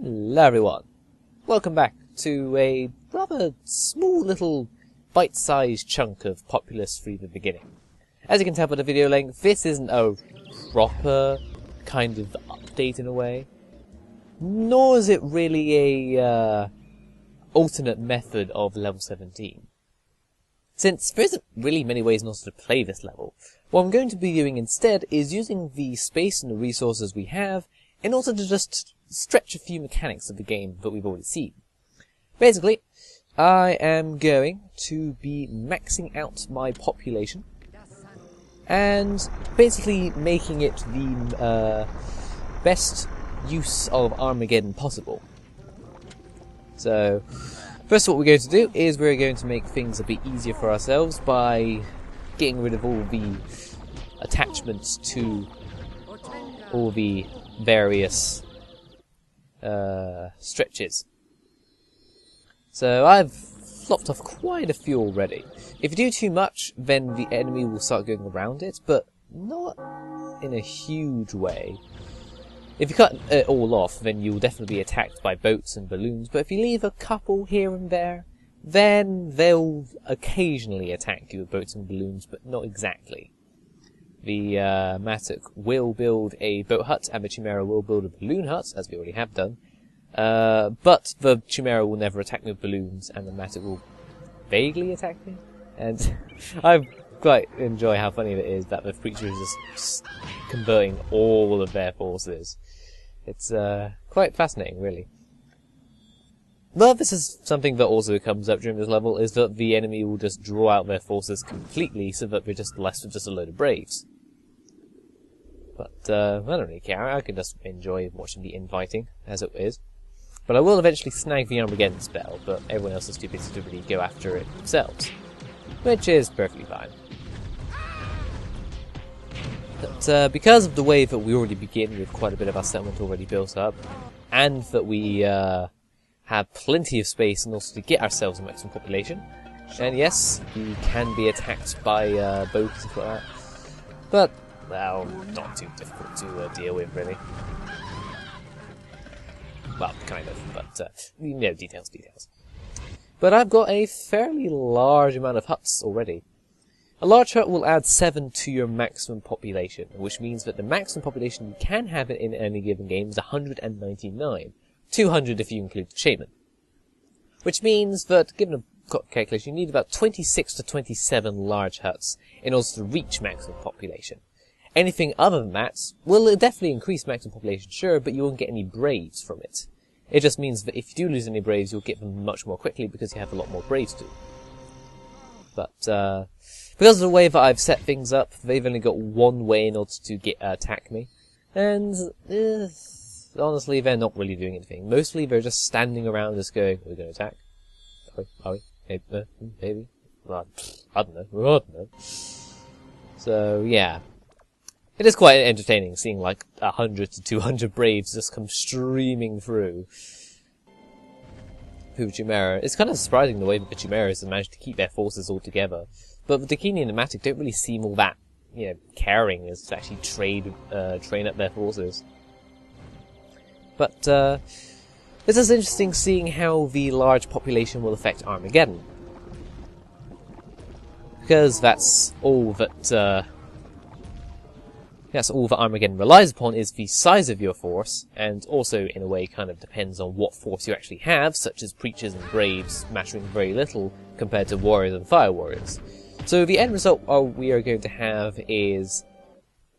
Hello everyone, welcome back to a rather small little bite-sized chunk of Populous from the beginning. As you can tell by the video length, this isn't a proper kind of update in a way, nor is it really a alternate method of level 17. Since there isn't really many ways not to play this level, what I'm going to be doing instead is using the space and the resources we have in order to just stretch a few mechanics of the game that we've already seen. Basically, I am going to be maxing out my population and basically making it the best use of Armageddon possible. So, first what we're going to do is we're going to make things a bit easier for ourselves by getting rid of all the attachments to all the various stretches. So I've flopped off quite a few already. If you do too much, then the enemy will start going around it, but not in a huge way. If you cut it all off, then you'll definitely be attacked by boats and balloons, but if you leave a couple here and there, then they'll occasionally attack you with boats and balloons, but not exactly. The Matic will build a boat hut, and the Chimera will build a balloon hut, as we already have done. But the Chimera will never attack me with balloons, and the Matic will vaguely attack me. And I quite enjoy how funny it is that the creature is just converting all of their forces. It's quite fascinating, really. But this is something that also comes up during this level, is that the enemy will just draw out their forces completely so that we're just left with just a load of Braves. But I don't really care, I can just enjoy watching the infighting, as it is. But I will eventually snag the Armageddon spell, but everyone else is too busy to really go after it themselves. Which is perfectly fine. But because of the way that we already begin with quite a bit of our settlement already built up, and that we have plenty of space and also to get ourselves a maximum population. And yes, you can be attacked by boats and stuff like that. But, well, not too difficult to deal with, really. Well, kind of, but, you know, details. But I've got a fairly large amount of huts already. A large hut will add 7 to your maximum population, which means that the maximum population you can have in any given game is 199. 200 if you include the shaman. Which means that, given a calculation, you need about 26 to 27 large huts in order to reach maximum population. Anything other than that will definitely increase maximum population, sure, but you won't get any Braves from it. It just means that if you do lose any Braves, you'll get them much more quickly because you have a lot more Braves to do. But, because of the way that I've set things up, they've only got one way in order to attack me. And, honestly, they're not really doing anything. Mostly, they're just standing around just going, are we going to attack? Are we? Maybe? Well, I don't know. So, yeah. It is quite entertaining seeing like 100 to 200 Braves just come streaming through the Chimera. It's kind of surprising the way that the Chimeras have managed to keep their forces all together. But the Dakini and the Matic don't really seem all that, caring as to actually train up their forces. But, this is interesting seeing how the large population will affect Armageddon. Because that's all that Armageddon relies upon is the size of your force, and also, in a way, kind of depends on what force you actually have, such as Preachers and Braves mattering very little compared to Warriors and Fire Warriors. So the end result we are going to have is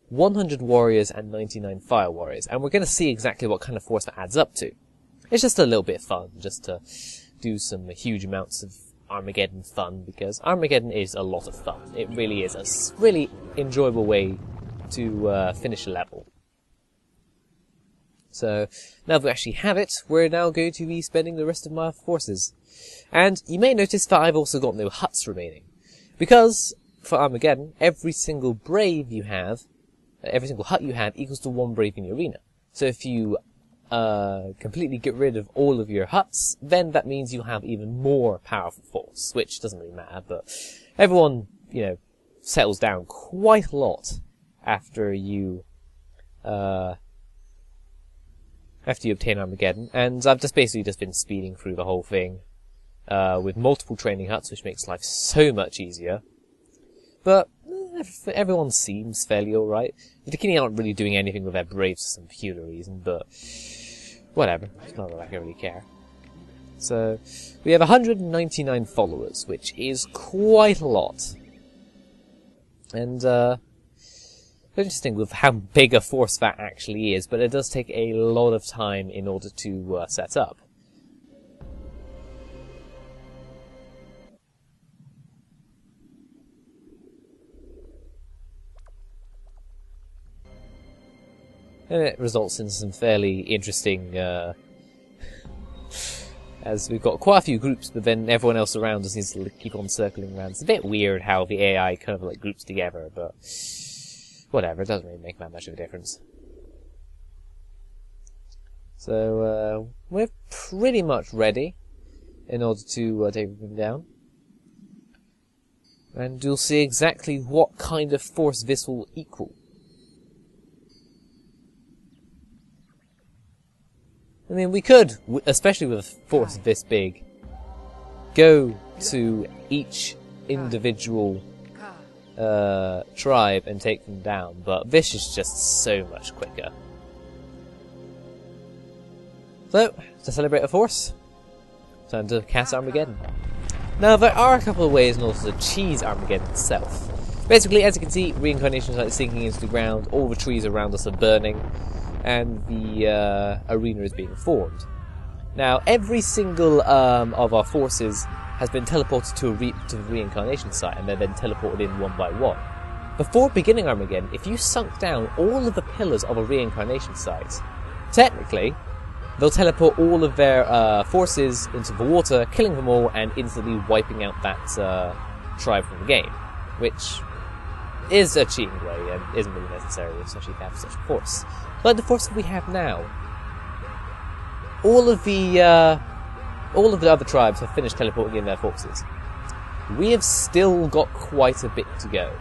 100 Warriors and 99 Fire Warriors, and we're going to see exactly what kind of force that adds up to. It's just a little bit of fun, just to do some huge amounts of Armageddon fun, because Armageddon is a lot of fun. It really is a really enjoyable way to finish a level. So, now that we actually have it, we're now going to be spending the rest of my forces. And you may notice that I've also got no huts remaining. Because, for Armageddon, every single Brave you have, every single hut you have equals to 1 Brave in the arena. So if you completely get rid of all of your huts, then that means you'll have even more powerful force, which doesn't really matter, but everyone, settles down quite a lot after you after you obtain Armageddon, and I've just basically been speeding through the whole thing with multiple training huts, which makes life so much easier. But everyone seems fairly alright. The Bikini aren't really doing anything with their Braves for some peculiar reason, but whatever. It's not like I really care. So, we have 199 followers, which is quite a lot. And, interesting with how big a force that actually is, but it does take a lot of time in order to set up. And it results in some fairly interesting, as we've got quite a few groups, but then everyone else around us needs to keep on circling around. It's a bit weird how the AI kind of like groups together, but whatever, it doesn't really make that much of a difference. So, we're pretty much ready in order to take everything down. And you'll see exactly what kind of force this will equal. I mean, we could, especially with a force this big, go to each individual tribe and take them down, but this is just so much quicker. So, to celebrate a force, time to cast Armageddon. Now, there are a couple of ways in order to cheese Armageddon itself. Basically, as you can see, reincarnation is sinking into the ground, all the trees around us are burning, and the arena is being formed. Now, every single of our forces has been teleported to the reincarnation site, and they're then teleported in one by one. Before beginning Armageddon, if you sunk down all of the pillars of a reincarnation site, technically, they'll teleport all of their forces into the water, killing them all, and instantly wiping out that tribe from the game, which is a cheating way and isn't really necessary, especially if you have such a force. Like the force that we have now. All of the other tribes have finished teleporting in their forces. We have still got quite a bit to go.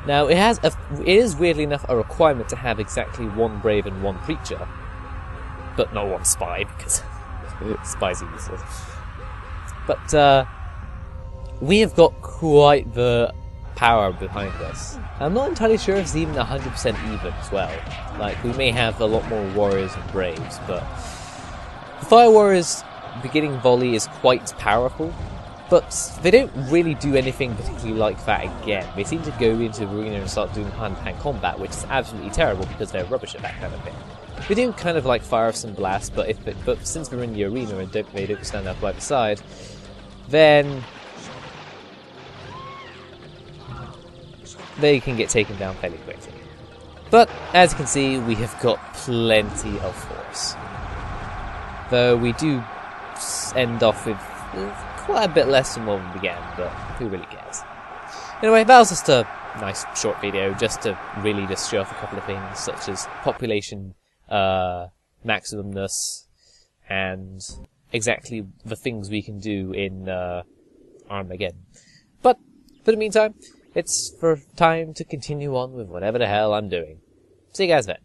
Now, it is weirdly enough a requirement to have exactly one brave and one preacher, but not one spy, because spies are useless. But we have got quite the power behind us. I'm not entirely sure if it's even 100% even as well. Like, we may have a lot more warriors and braves, but the Fire Warriors' beginning volley is quite powerful, but they don't really do anything particularly like that again. They seem to go into the arena and start doing hand-to-hand combat, which is absolutely terrible because they're rubbish at that kind of thing. They do kind of like fire some blast, but since they're in the arena and they don't stand up by the side, then they can get taken down fairly quickly. But, as you can see, we have got plenty of force. Though we do end off with quite a bit less than what we began, but who really cares? Anyway, that was just a nice short video, just to really just show off a couple of things, such as population maximumness, and exactly the things we can do in Armageddon. But, for the meantime, it's for time to continue on with whatever the hell I'm doing. See you guys then.